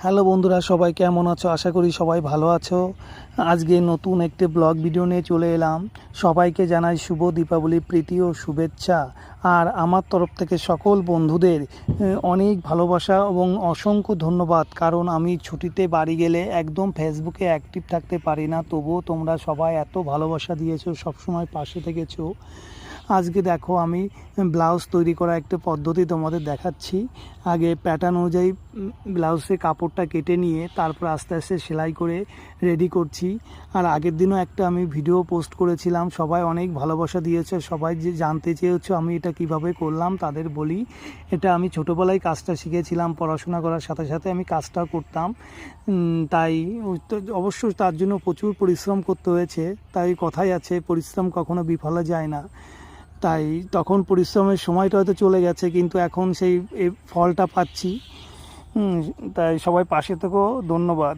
Hello বন্ধুরা, সবাই কেমন আছো? আশা করি সবাই ভালো আছো। আজকে নতুন একটি ব্লগ ভিডিও নিয়ে চলে এলাম। সবাইকে জানাই শুভ দীপাবলি প্রীতি ও শুভেচ্ছা। আর আমার তরফ থেকে সকল বন্ধুদের অনেক ভালোবাসা এবং অসংখ্য ধন্যবাদ। কারণ আমি ছুটিতে বাড়ি গেলে একদম ফেসবুকে অ্যাক্টিভ থাকতে পারি না, তবুও তোমরা সবাই এত ভালোবাসা দিয়েছো, সবসময় পাশে থেকেছো। আজকে দেখো আমি ব্লাউজ তৈরি করা একটা পদ্ধতি তোমাদের দেখাচ্ছি। আগে প্যাটার্ন অনুযায়ী ব্লাউজের কাপড়টা কেটে নিয়ে তারপর আস্তে আস্তে সেলাই করে রেডি করছি। আর আগের দিনও একটা আমি ভিডিও পোস্ট করেছিলাম, সবাই অনেক ভালোবাসা দিয়েছে। সবাই যে জানতে চেয়েছো আমি এটা কিভাবে করলাম, তাদের বলি এটা আমি ছোটোবেলায় কাজটা শিখেছিলাম। পড়াশোনা করার সাথে সাথে আমি কাজটা করতাম, তাই অবশ্যই তার জন্য প্রচুর পরিশ্রম করতে হয়েছে। তাই কথাই আছে, পরিশ্রম কখনো বিফলে যায় না। তাই তখন পরিশ্রমের সময়টা হয়তো চলে গেছে, কিন্তু এখন সেই ফলটা পাচ্ছি। তাই সবাই পাশে থেকেও ধন্যবাদ।